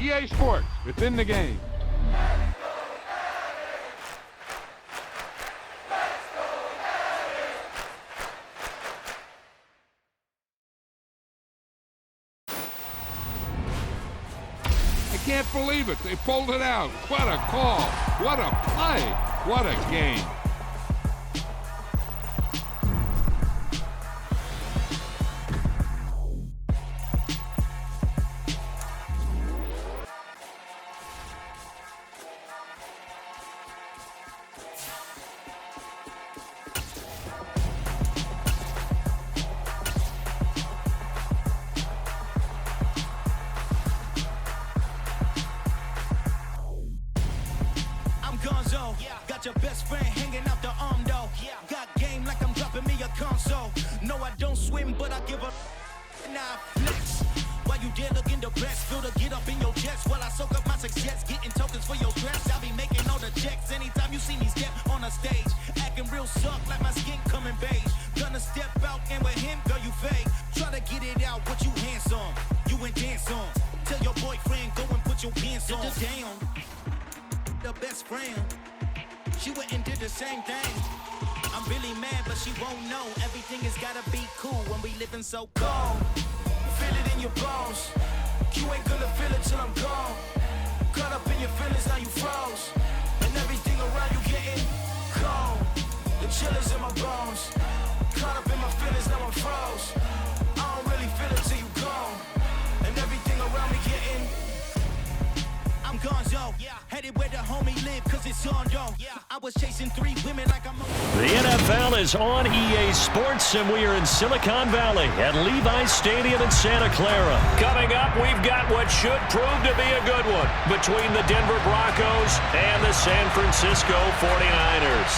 EA Sports. It's in the game. I can't believe it. They pulled it out. What a call. What a play. What a game. Got your best friend hanging out the arm though. Got game like I'm dropping me a console. No, I don't swim, but I give a nah flex. While you there looking depressed, feel to get up in your chest while I soak up my success, getting tokens for your stress. I'll be making all the checks anytime you see me step on a stage, acting real suck like my skin coming beige. Gonna step out and with him, girl, you fake. Try to get it out, what you handsome, you and dance on. Tell your boyfriend go and put your pants on. Down, the best friend. She went and did the same thing. I'm really mad, but she won't know. Everything has gotta be cool when we living so cold. Feel it in your bones. You ain't gonna feel it till I'm gone. Caught up in your feelings, now you froze. And everything around you getting cold. The chill is in my bones. Caught up in my feelings, now I'm froze. I don't really feel it till you gone. And everything around me getting I'm gonzo, headed where the homie live, cause it's on though. I was chasing 3 women like I'm The NFL is on EA Sports, and we are in Silicon Valley at Levi's Stadium in Santa Clara. Coming up, we've got what should prove to be a good one between the Denver Broncos and the San Francisco 49ers.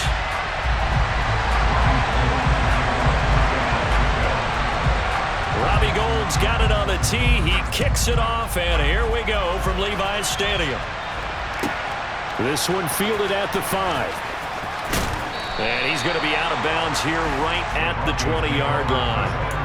Robbie Gould's got it on the tee. He kicks it off, and here we go from Levi's Stadium. This one fielded at the 5. And he's going to be out of bounds here right at the 20-yard line.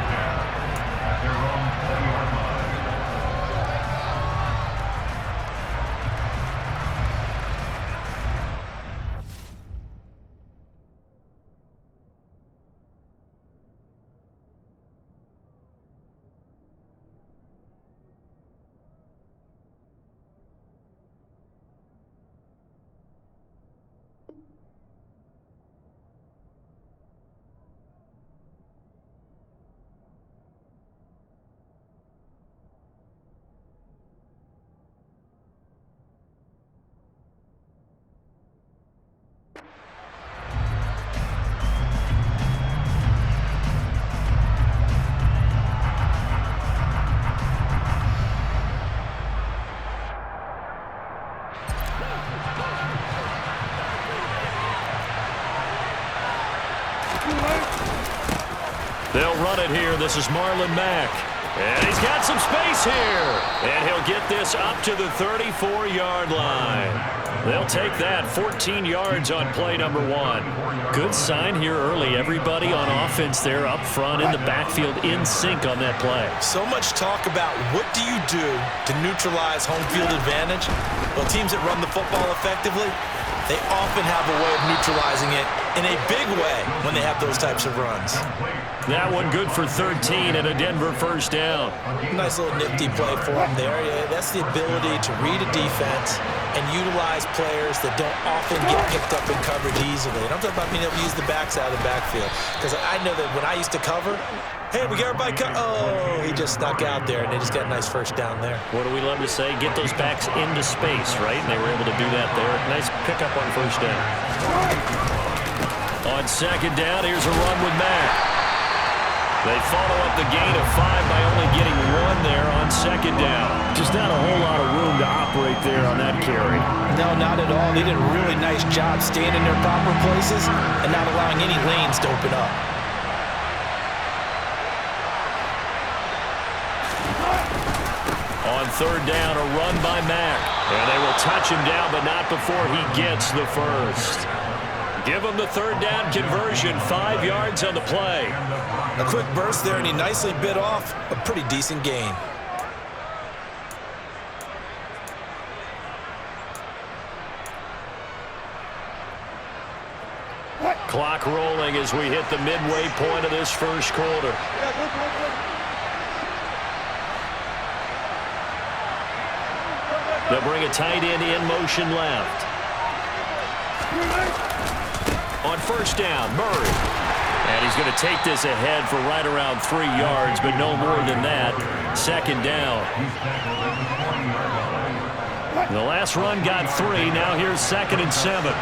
They'll run it here. This is Marlon Mack. And he's got some space here. And he'll get this up to the 34-yard line. They'll take that 14 yards on play number 1. Good sign here early. Everybody on offense there up front in the backfield in sync on that play. So much talk about what do you do to neutralize home field advantage? Well, teams that run the football effectively, they often have a way of neutralizing it in a big way when they have those types of runs. That one good for 13 and a Denver first down. Nice little nifty play for them there. Yeah, that's the ability to read a defense and utilize players that don't often get picked up in coverage easily. And I'm talking about being able to use the backs out of the backfield. Because I know that when I used to cover, hey, we got everybody oh, he just snuck out there, and they just got a nice first down there. What do we love to say? Get those backs into space, right? And they were able to do that there. Nice pickup on first down. On second down, here's a run with Mack. They follow up the gain of 5 by only getting 1 there on second down. Just not a whole lot of room to operate there on that carry. No, not at all. They did a really nice job staying in their proper places and not allowing any lanes to open up. On third down, a run by Mack. And they will touch him down, but not before he gets the first. Give him the third down conversion, 5 yards on the play. A quick burst there, and he nicely bit off a pretty decent gain. Clock rolling as we hit the midway point of this first quarter. They'll bring a tight end in motion left. On first down, Murray. And he's going to take this ahead for right around 3 yards, but no more than that. Second down. The last run got 3. Now here's 2nd and 7.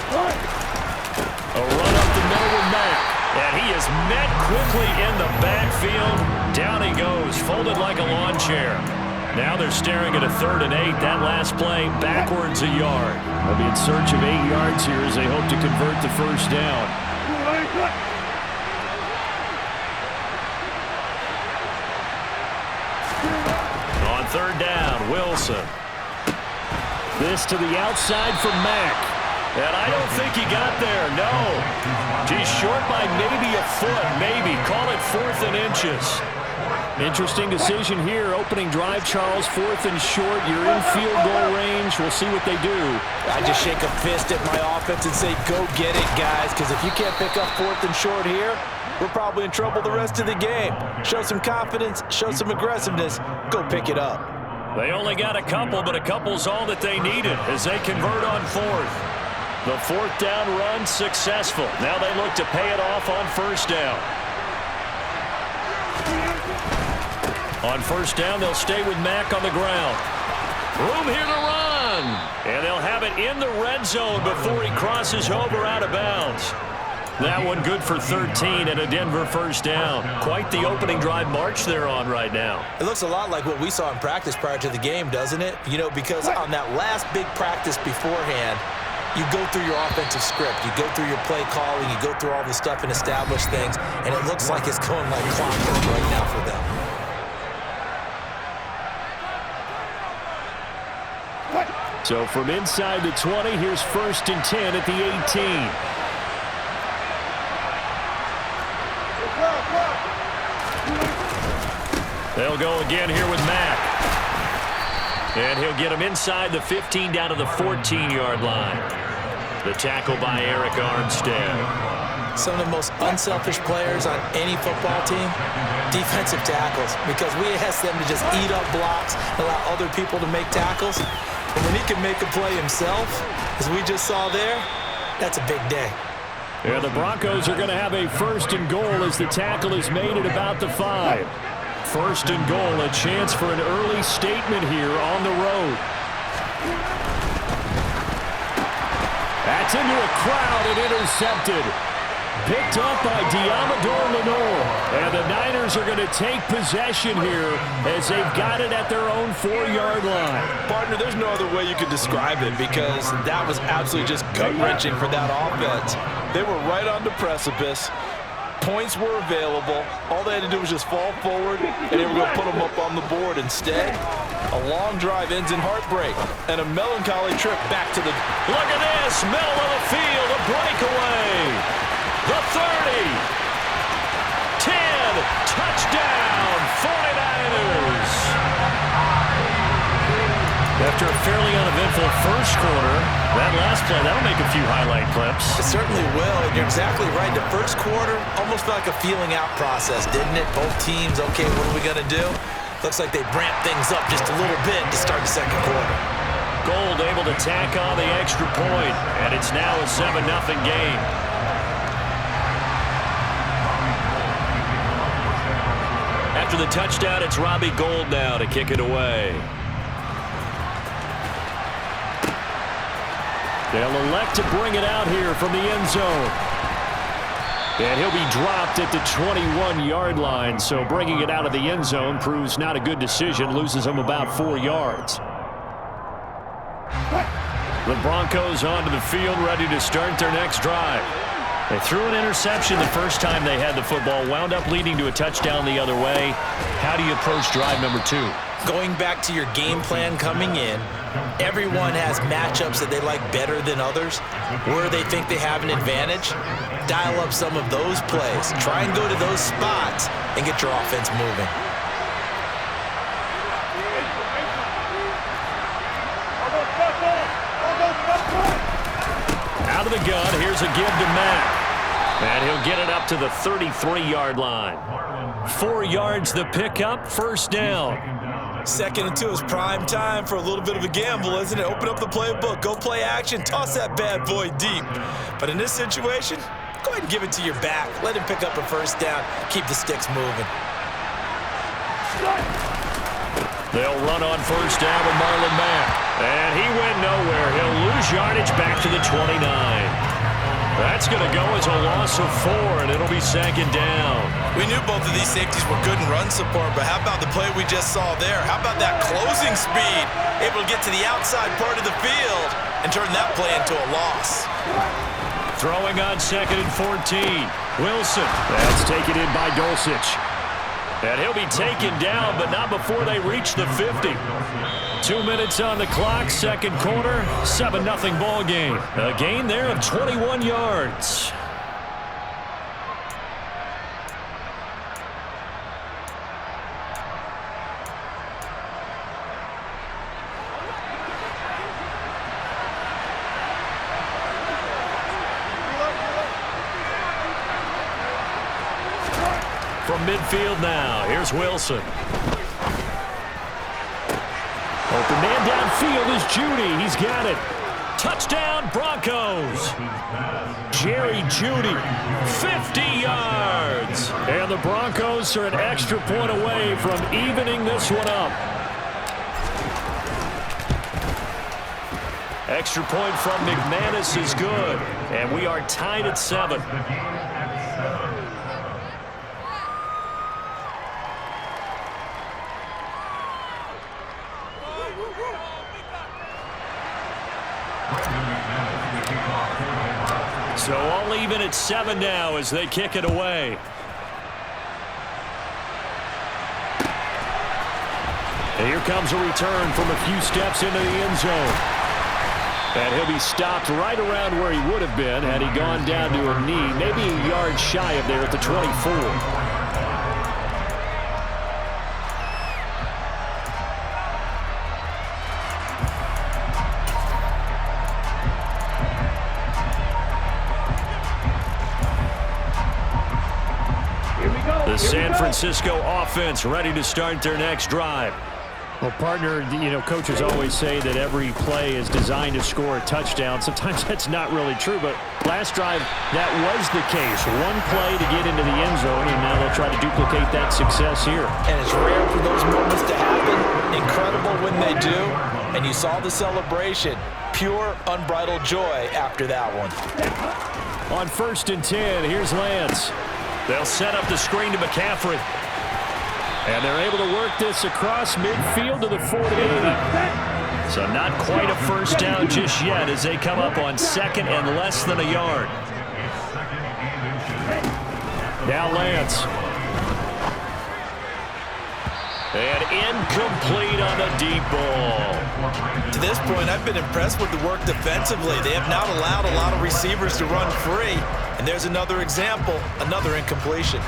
A run up the middle with Mack. And he is met quickly in the backfield. Down he goes, folded like a lawn chair. Now they're staring at a 3rd and 8. That last play, backwards a yard. They'll be in search of 8 yards here as they hope to convert the first down. On 3rd down, Wilson. This to the outside for Mack. And I don't think he got there, no. He's short by maybe a foot, maybe. Call it 4th and inches. Interesting decision here. Opening drive, Charles, 4th and short. You're in field goal range. We'll see what they do. I just shake a fist at my offense and say, go get it, guys, because if you can't pick up 4th and short here, we're probably in trouble the rest of the game. Show some confidence, show some aggressiveness, go pick it up. They only got a couple, but a couple's all that they needed as they convert on 4th. The 4th down run successful. Now they look to pay it off on 1st down. On 1st down, they'll stay with Mack on the ground. Room here to run. And they'll have it in the red zone before he crosses over out of bounds. That one good for 13 and a Denver first down. Quite the opening drive march they're on right now. It looks a lot like what we saw in practice prior to the game, doesn't it? You know, because on that last big practice beforehand, you go through your offensive script, you go through your play calling, you go through all the stuff and establish things, and it looks like it's going like clockwork right now for them. So from inside the 20, here's 1st and 10 at the 18. They'll go again here with Mack. And he'll get him inside the 15 down to the 14-yard line. The tackle by Eric Armstead. Some of the most unselfish players on any football team, defensive tackles, because we ask them to just eat up blocks, allow other people to make tackles. And when he can make a play himself, as we just saw there, that's a big day. Yeah, the Broncos are going to have a 1st and goal as the tackle is made at about the 5. 1st and goal, a chance for an early statement here on the road. That's into a crowd and intercepted. Picked up by Diamador Lenore. And the Niners are going to take possession here as they've got it at their own 4-yard line. Partner, there's no other way you could describe it because that was absolutely just gut-wrenching for that offense. They were right on the precipice. Points were available. All they had to do was just fall forward, and they were going to put them up on the board. Instead, a long drive ends in heartbreak and a melancholy trip back to the... Look at this, middle of the field, a breakaway. The 30, 10, touchdown, 49ers. After a fairly uneventful first quarter, that last play, that'll make a few highlight clips. It certainly will, and you're exactly right. The first quarter almost felt like a feeling out process, didn't it? Both teams, okay, what are we going to do? Looks like they ramped things up just a little bit to start the second quarter. Gold able to tack on the extra point, and it's now a 7-0 game. After the touchdown, it's Robbie Gould now to kick it away. They'll elect to bring it out here from the end zone. And he'll be dropped at the 21-yard line, so bringing it out of the end zone proves not a good decision, loses him about 4 yards. The Broncos onto the field, ready to start their next drive. They threw an interception the first time they had the football, wound up leading to a touchdown the other way. How do you approach drive number 2? Going back to your game plan coming in, everyone has matchups that they like better than others, where they think they have an advantage. Dial up some of those plays. Try and go to those spots and get your offense moving. Out of the shotgun. Here's a give to Mack. And he'll get it up to the 33-yard line. 4 yards the pickup, first down. 2nd and 2 is prime time for a little bit of a gamble, isn't it? Open up the playbook, go play action, toss that bad boy deep. But in this situation, go ahead and give it to your back. Let him pick up a first down, keep the sticks moving. They'll run on first down with Marlon Mack. And he went nowhere. He'll lose yardage back to the 29. That's going to go as a loss of 4, and it'll be 2nd down. We knew both of these safeties were good in run support, but how about the play we just saw there? How about that closing speed? Able to get to the outside part of the field and turn that play into a loss. Throwing on 2nd and 14. Wilson. That's taken in by Dulcich. And he'll be taken down, but not before they reach the 50. 2 minutes on the clock, 2nd quarter, 7-0 ball game. A gain there of 21 yards. From midfield now, here's Wilson. Open man downfield is Judy. He's got it. Touchdown, Broncos. Jerry Judy, 50 yards. And the Broncos are an extra point away from evening this one up. Extra point from McManus is good. And we are tied at 7. So all even at 7 now as they kick it away. And here comes a return from a few steps into the end zone. And he'll be stopped right around where he would have been had he gone down to a knee, maybe a yard shy of there at the 24. The San Francisco offense ready to start their next drive. Well, partner, coaches always say that every play is designed to score a touchdown. Sometimes that's not really true, but last drive, that was the case. One play to get into the end zone, and now they'll try to duplicate that success here. And it's rare for those moments to happen. Incredible when they do. And you saw the celebration. Pure, unbridled joy after that one. On 1st and 10, here's Lance. They'll set up the screen to McCaffrey. And they're able to work this across midfield to the 48. So not quite a first down just yet as they come up on 2nd and less than a yard. Now Lance. And incomplete on the deep ball. To this point, I've been impressed with the work defensively. They have not allowed a lot of receivers to run free. And there's another example, another incompletion.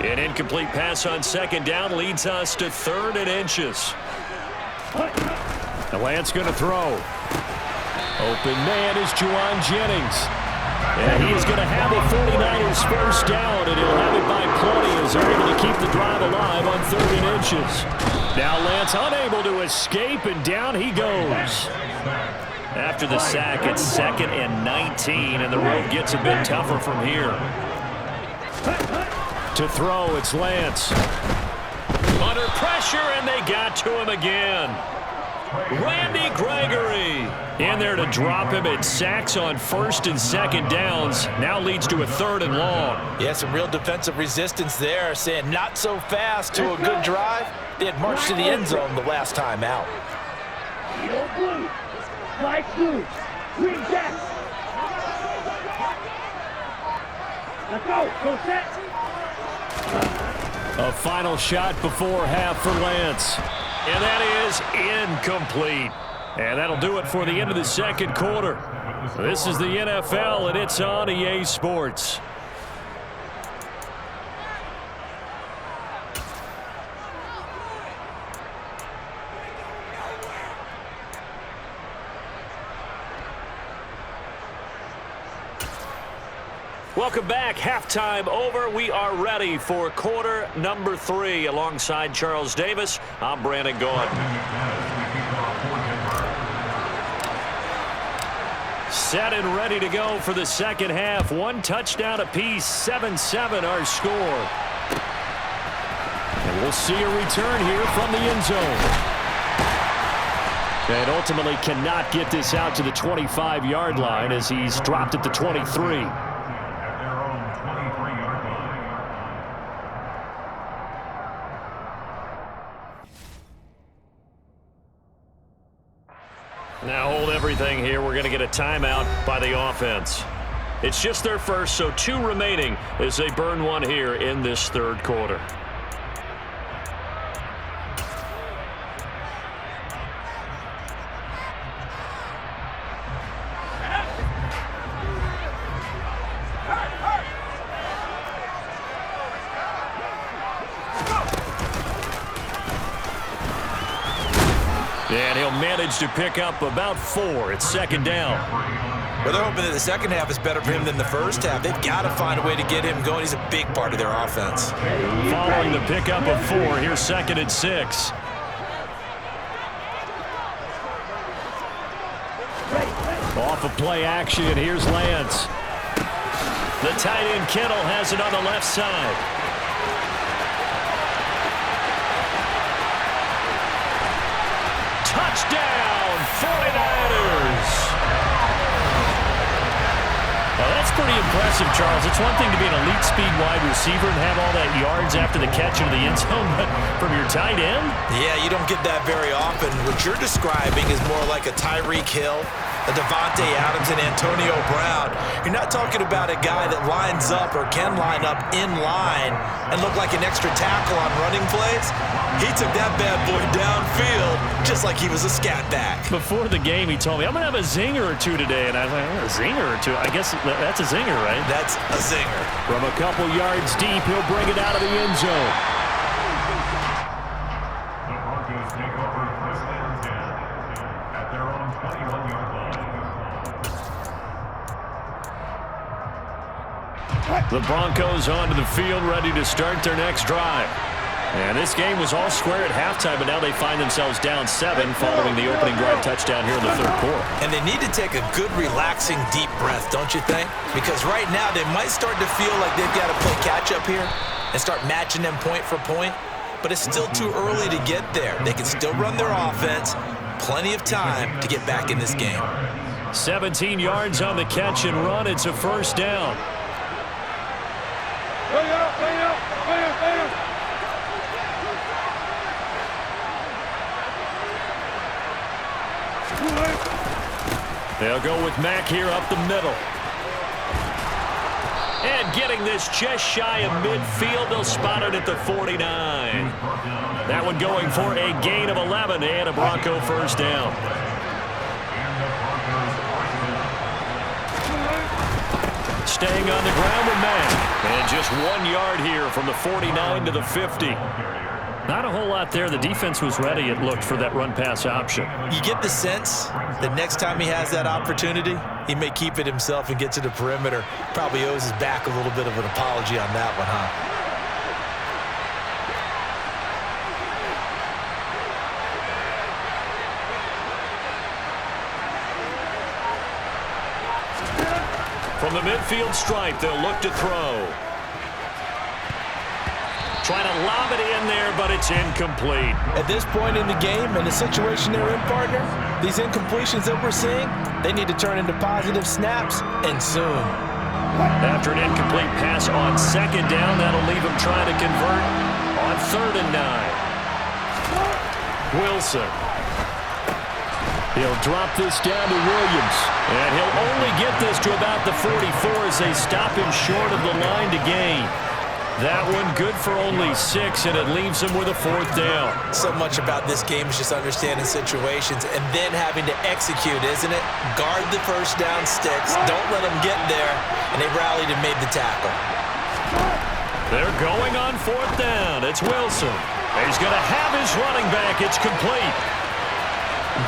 An incomplete pass on 2nd down leads us to 3rd and inches. The Lance going to throw. Open man is Juwan Jennings. And he is going to have the 49ers first down, and he'll have it by plenty as they're able to keep the drive alive on 3rd and inches. Now Lance unable to escape, and down he goes. After the sack, it's 2nd and 19, and the road gets a bit tougher from here. To throw, it's Lance. Under pressure, and they got to him again. Randy Gregory in there to drop him. It sacks on 1st and 2nd downs. Now leads to a 3rd and long. Yeah, some real defensive resistance there, saying not so fast to a good drive. They had marched to the end zone the last time out. Blue, light blue, green jack. Let's go set. A final shot before half for Lance. And that is incomplete. And that'll do it for the end of the 2nd quarter. This is the NFL, and it's on EA Sports. Welcome back. Halftime over. We are ready for quarter number 3. Alongside Charles Davis, I'm Brandon Gaudin. Set and ready to go for the second half. 1 touchdown apiece, 7-7 our score. And we'll see a return here from the end zone. And ultimately cannot get this out to the 25-yard line as he's dropped at the 23. Now hold everything here. We're going to get a timeout by the offense. It's just their first, so 2 remaining as they burn 1 here in this third quarter. And he'll manage to pick up about 4. It's second down. Well, they're hoping that the second half is better for him than the first half. They've got to find a way to get him going. He's a big part of their offense. Following the pickup of 4, here's second and 6. Off of play action, here's Lance. The tight end Kittle has it on the left side. Touchdown, 49ers. Well, that's pretty impressive, Charles. It's one thing to be an elite speed wide receiver and have all that yards after the catch into the end zone, but from your tight end? Yeah, you don't get that very often. What you're describing is more like a Tyreek Hill, a Devontae Adams, and Antonio Brown. You're not talking about a guy that lines up or can line up in line and look like an extra tackle on running plays. He took that bad boy downfield just like he was a scat back. Before the game, he told me, I'm going to have a zinger or 2 today. And I was like, a zinger or 2? I guess that's a zinger, right? That's a zinger. From a couple yards deep, he'll bring it out of the end zone. The Broncos take over first and 10 at their own 21-yard line. The Broncos onto the field, ready to start their next drive. And this game was all square at halftime, but now they find themselves down 7 following the opening drive touchdown here in the third quarter. And they need to take a good, relaxing, deep breath, don't you think? Because right now they might start to feel like they've got to play catch-up here and start matching them point for point. But it's still too early to get there. They can still run their offense. Plenty of time to get back in this game. 17 yards on the catch and run. It's a first down. They'll go with Mack here up the middle. And getting this just shy of midfield, they'll spot it at the 49. That one going for a gain of 11 and a Bronco first down. Staying on the ground with Mack. And just 1 yard here from the 49 to the 50. Not a whole lot there. The defense was ready, it looked, for that run-pass option. You get the sense that next time he has that opportunity, he may keep it himself and get to the perimeter. Probably owes his back a little bit of an apology on that one, huh? From the midfield stripe, they'll look to throw. Trying to lob it in there, but it's incomplete. At this point in the game and the situation they're in, partner, these incompletions that we're seeing, they need to turn into positive snaps, and soon. After an incomplete pass on second down, that'll leave him trying to convert on 3rd and 9. Wilson. He'll drop this down to Williams. And he'll only get this to about the 44 as they stop him short of the line to gain. That one good for only 6, and it leaves him with a 4th down. So much about this game is just understanding situations and then having to execute, isn't it? Guard the first down sticks. Don't let them get there. And they rallied and made the tackle. They're going on 4th down. It's Wilson. He's going to have his running back. It's complete.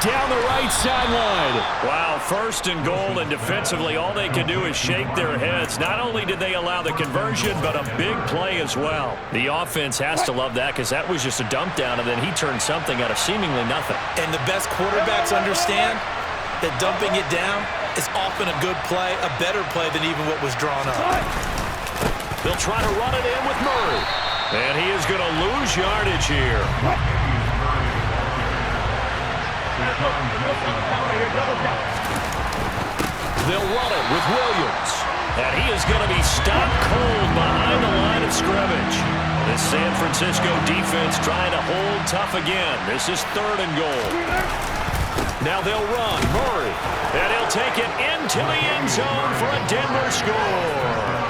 Down the right sideline. Wow, 1st and goal, and defensively all they can do is shake their heads. Not only did they allow the conversion, but a big play as well. The offense has to love that because that was just a dump down, and then he turned something out of seemingly nothing. And the best quarterbacks understand that dumping it down is often a good play, a better play than even what was drawn up. They'll try to run it in with Murray. And he is going to lose yardage here. They'll run it with Williams. And he is going to be stopped cold behind the line of scrimmage. The San Francisco defense trying to hold tough again. This is 3rd and goal. Now they'll run Murray. And he'll take it into the end zone for a Denver score.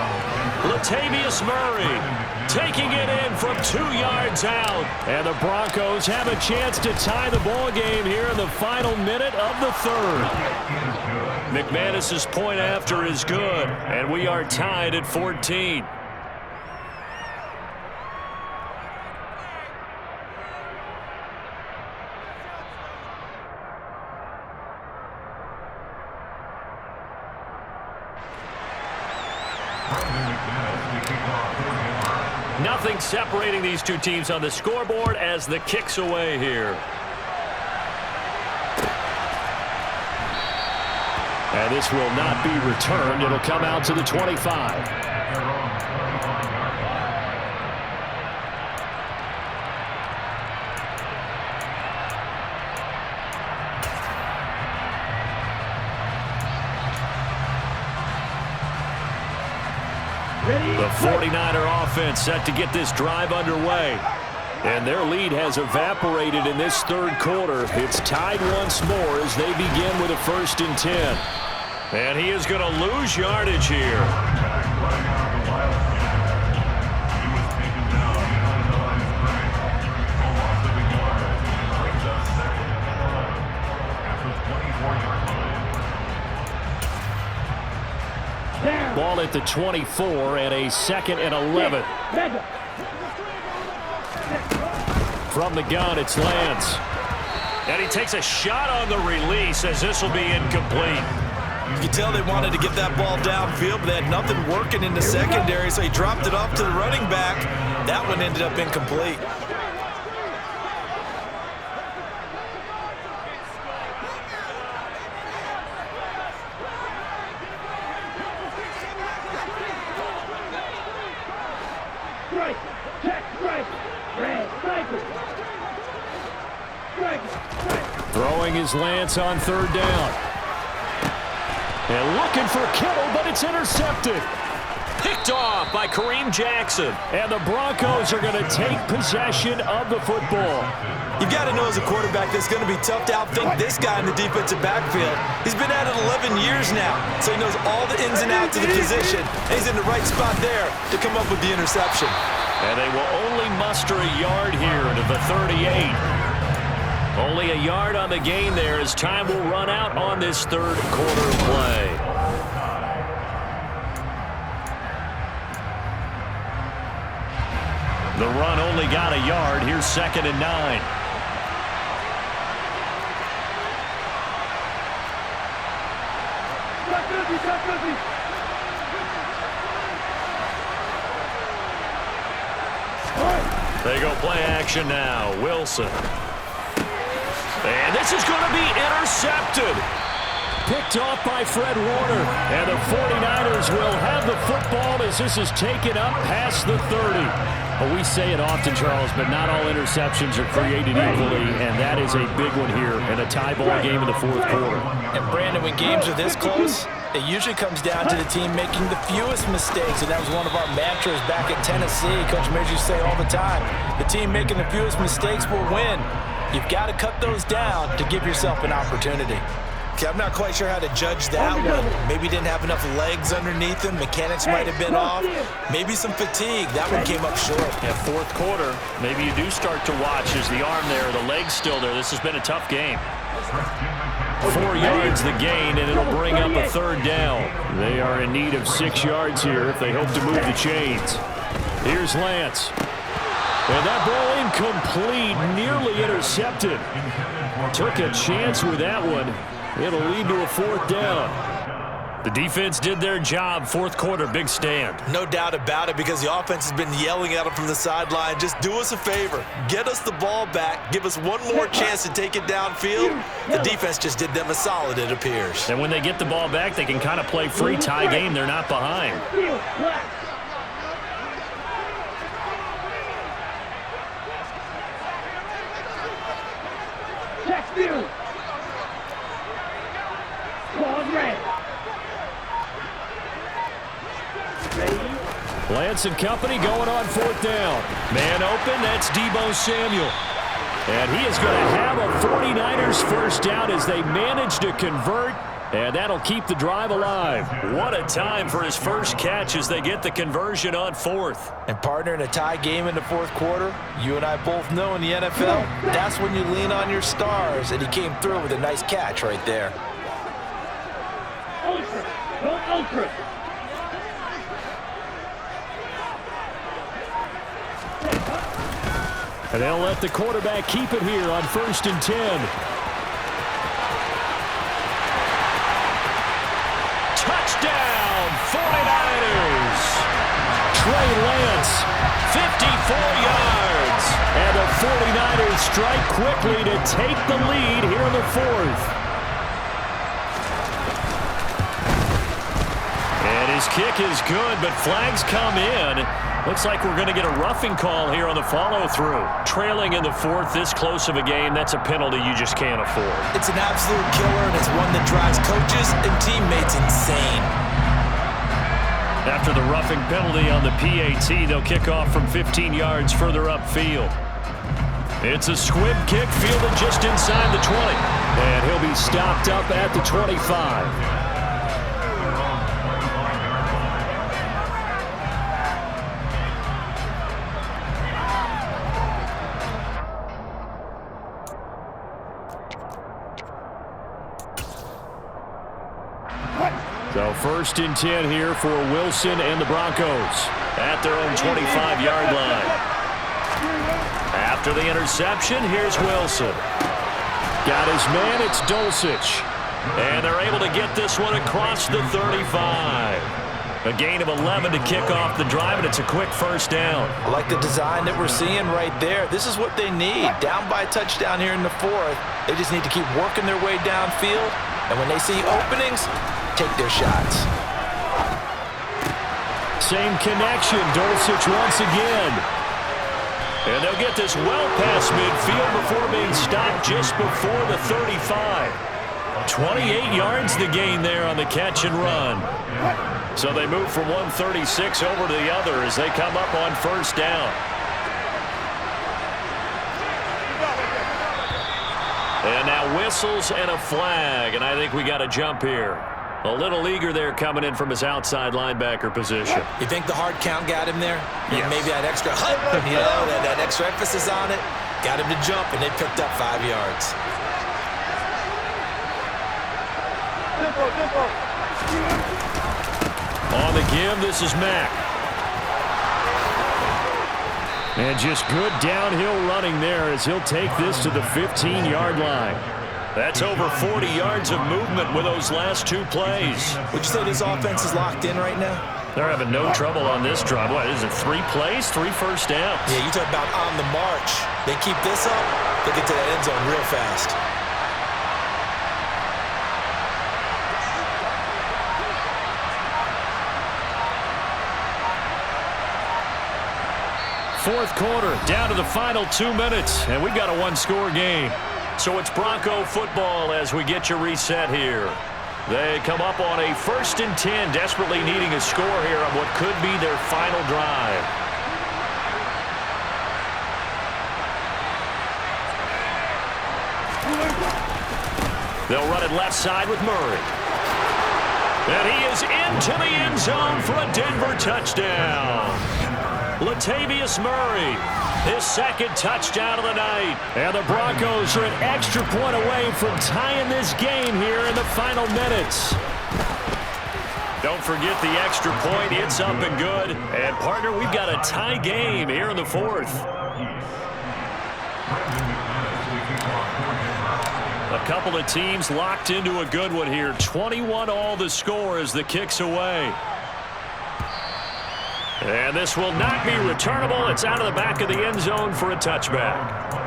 Latavius Murray taking it in from 2 yards out. And the Broncos have a chance to tie the ball game here in the final minute of the 3rd. McManus's point after is good, and we are tied at 14. Nothing separating these two teams on the scoreboard as the kick's away here. And this will not be returned. It'll come out to the 25. The 49er offense set to get this drive underway. And their lead has evaporated in this 3rd quarter. It's tied once more as they begin with a 1st and 10. And he is going to lose yardage here. Ball at the 24 and a 2nd and 11. From the gun, it's Lance. And he takes a shot on the release as this will be incomplete. You can tell they wanted to get that ball downfield, but they had nothing working in the secondary, so he dropped it off to the running back. That one ended up incomplete. Throwing his Lance on 3rd down. And looking for Kittle, but it's intercepted. Picked off by Kareem Jackson. And the Broncos are going to take possession of the football. You've got to know as a quarterback that it's going to be tough to outthink this guy in the defensive backfield. He's been at it 11 years now, so he knows all the ins and outs of the position. And he's in the right spot there to come up with the interception. And they will only muster a yard here to the 38. Only a yard on the gain there as time will run out on this 3rd quarter play. The run only got a yard. Here's 2nd and 9. They go play action now. Wilson. And this is going to be intercepted. Picked off by Fred Warner. And the 49ers will have the football as this is taken up past the 30. Well, we say it often, Charles, but not all interceptions are created equally, and that is a big one here in a tie ball game in the 4th quarter. And, Brandon, when games are this close, it usually comes down to the team making the fewest mistakes, and that was one of our mantras back in Tennessee. Coach Mears used to say all the time, the team making the fewest mistakes will win. You've got to cut those down to give yourself an opportunity. Okay, I'm not quite sure how to judge that one. Maybe didn't have enough legs underneath him. Mechanics might have been off. Maybe some fatigue. That one came up short. Yeah, fourth quarter, maybe you do start to watch as the arm there, the leg's still there. This has been a tough game. 4 yards the gain, and it'll bring up a third down. They are in need of 6 yards here if they hope to move the chains. Here's Lance. And that ball incomplete, nearly intercepted. Took a chance with that one. It'll lead to a fourth down. The defense did their job. Fourth quarter, big stand. No doubt about it, because the offense has been yelling at them from the sideline. Just do us a favor. Get us the ball back. Give us one more chance to take it downfield. The defense just did them a solid, it appears. And when they get the ball back, they can kind of play free tie game. They're not behind. Lance and company going on fourth down. Man open, that's Deebo Samuel. And he is going to have a 49ers first down as they manage to convert, and that'll keep the drive alive. What a time for his first catch as they get the conversion on fourth. And partner, in a tie game in the fourth quarter, you and I both know in the NFL, that's when you lean on your stars, and he came through with a nice catch right there. Ultra. Go ultra. And they'll let the quarterback keep it here on 1st and 10. Touchdown, 49ers! Trey Lance, 54 yards. And the 49ers strike quickly to take the lead here in the fourth. And his kick is good, but flags come in. Looks like we're going to get a roughing call here on the follow-through. Trailing in the fourth, this close of a game, that's a penalty you just can't afford. It's an absolute killer, and it's one that drives coaches and teammates insane. After the roughing penalty on the PAT, they'll kick off from 15 yards further upfield. It's a squib kick fielded just inside the 20. And he'll be stopped up at the 25. So 1st and 10 here for Wilson and the Broncos at their own 25-yard line. After the interception, here's Wilson. Got his man, it's Dulcich. And they're able to get this one across the 35. A gain of 11 to kick off the drive, and it's a quick first down. I like the design that we're seeing right there. This is what they need. Down by a touchdown here in the fourth. They just need to keep working their way downfield. And when they see openings, take their shots. Same connection. Dulcich once again. And they'll get this well past midfield before being stopped just before the 35. 28 yards the gain there on the catch and run. So they move from 136 over to the other as they come up on first down. And now whistles and a flag, and I think we got a jump here. A little eager there coming in from his outside linebacker position. You think the hard count got him there? Yes. Maybe that extra hype, that extra emphasis on it, got him to jump, and they picked up 5 yards. On the give, this is Mack. And just good downhill running there as he'll take this to the 15-yard line. That's over 40 yards of movement with those last 2 plays. Would you say this offense is locked in right now? They're having no trouble on this drive. What is it, 3 plays, 3 first downs? Yeah, you talk about on the march. They keep this up, they get to that end zone real fast. Fourth quarter, down to the final 2 minutes, and we've got a 1-score game. So it's Bronco football as we get you reset here. They come up on a 1st and 10, desperately needing a score here on what could be their final drive. They'll run it left side with Murray. And he is into the end zone for a Denver touchdown. Latavius Murray, his second touchdown of the night. And the Broncos are an extra point away from tying this game here in the final minutes. Don't forget the extra point. It's up and good. And, partner, we've got a tie game here in the fourth. A couple of teams locked into a good one here. 21-all the score as the kick's away. And this will not be returnable. It's out of the back of the end zone for a touchback.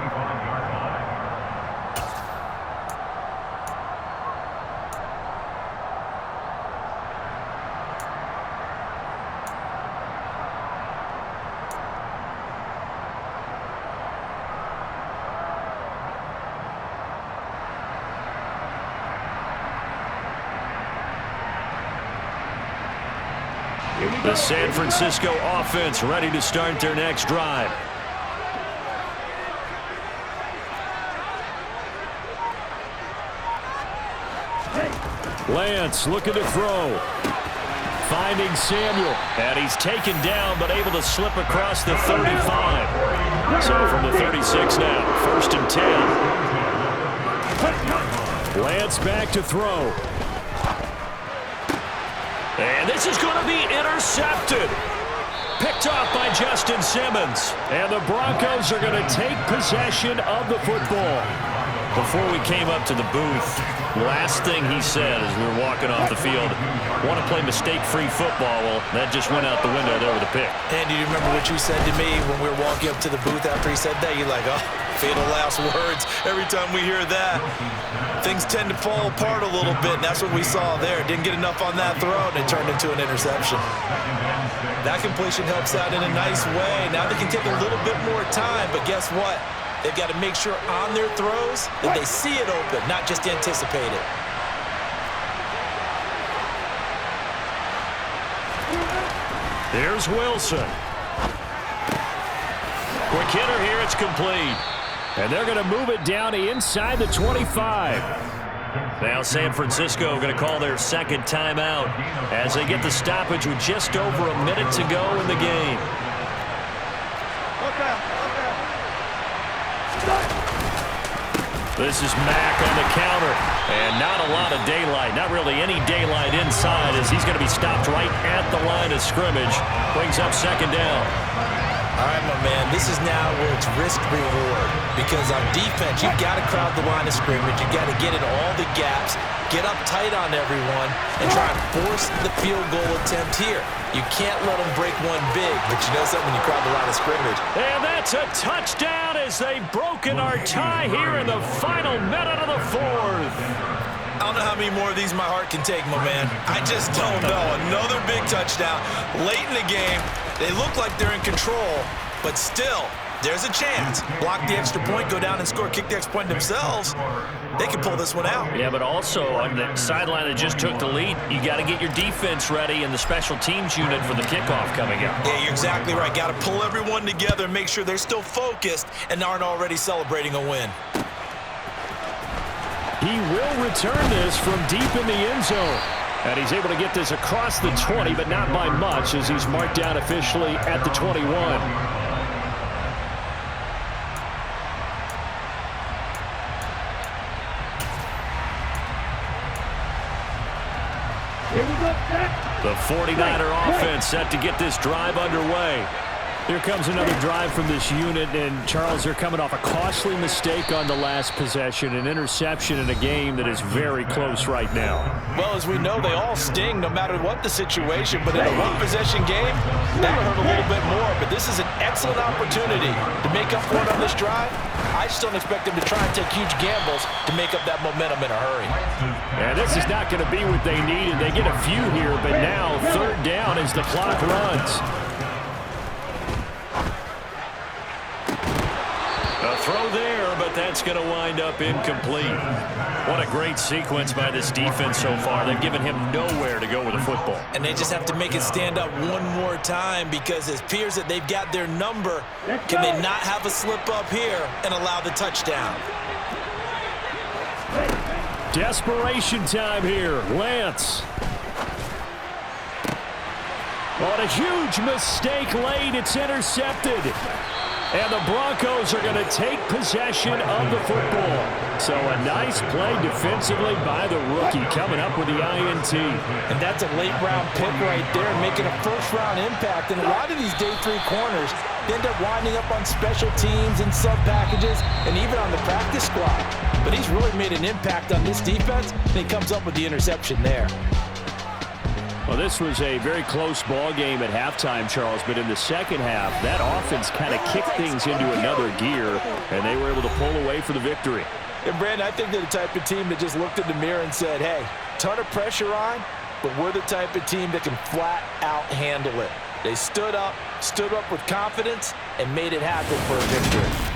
The San Francisco offense ready to start their next drive. Lance looking to throw. Finding Samuel. And he's taken down but able to slip across the 35. So from the 36 now, 1st and 10. Lance back to throw. And this is going to be intercepted. Picked off by Justin Simmons. And the Broncos are going to take possession of the football. Before we came up to the booth, last thing he said as we were walking off the field, want to play mistake-free football. Well, that just went out the window there with a pick. And do you remember what you said to me when we were walking up to the booth after he said that? You're like, oh, fatal last words. Every time we hear that, things tend to fall apart a little bit, and that's what we saw there. Didn't get enough on that throw, and it turned into an interception. That completion helps out in a nice way. Now they can take a little bit more time, but guess what? They've got to make sure on their throws that they see it open, not just anticipate it. Here's Wilson. Quick hitter here, it's complete. And they're going to move it down to inside the 25. Now San Francisco going to call their second timeout as they get the stoppage with just over a minute to go in the game. This is Mack on the counter, and not a lot of daylight, not really any daylight inside as he's going to be stopped right at the line of scrimmage. Brings up second down. All right, my man, this is now where it's risk-reward because on defense, you've got to crowd the line of scrimmage. You've got to get in all the gaps, get up tight on everyone, and try and force the field goal attempt here. You can't let them break one big, but you know something when you crowd the line of scrimmage. And that's a touchdown as they've broken our tie here in the final minute of the fourth. I don't know how many more of these my heart can take, my man. I just don't know. Another big touchdown late in the game. They look like they're in control, but still, there's a chance. Block the extra point, go down and score, kick the extra point themselves. They can pull this one out. Yeah, but also on the sideline that just took the lead, you got to get your defense ready and the special teams unit for the kickoff coming up. Yeah, you're exactly right. Got to pull everyone together and make sure they're still focused and aren't already celebrating a win. He will return this from deep in the end zone. And he's able to get this across the 20, but not by much as he's marked down officially at the 21. The 49er offense set to get this drive underway. Here comes another drive from this unit, and Charles, they're coming off a costly mistake on the last possession, an interception in a game that is very close right now. Well, as we know, they all sting no matter what the situation, but in a one-possession game, that'll hurt a little bit more. But this is an excellent opportunity to make up for it on this drive. I just don't expect them to try and take huge gambles to make up that momentum in a hurry. And this is not going to be what they needed. They get a few here, but now third down as the clock runs. A throw there, but that's going to wind up incomplete. What a great sequence by this defense so far. They've given him nowhere to go with the football. And they just have to make it stand up one more time because it appears that they've got their number. Can they not have a slip up here and allow the touchdown? Desperation time here. Lance. On a huge mistake late, it's intercepted. And the Broncos are going to take possession of the football. So a nice play defensively by the rookie coming up with the INT. And that's a late-round pick right there, making a first-round impact. And a lot of these day 3 corners end up winding up on special teams and sub-packages and even on the practice squad. But he's really made an impact on this defense, and he comes up with the interception there. Well, this was a very close ball game at halftime, Charles, but in the second half, that offense kind of kicked things into another gear, and they were able to pull away for the victory. And, Brandon, I think they're the type of team that just looked in the mirror and said, hey, ton of pressure on, but we're the type of team that can flat out handle it. They stood up with confidence, and made it happen for a victory.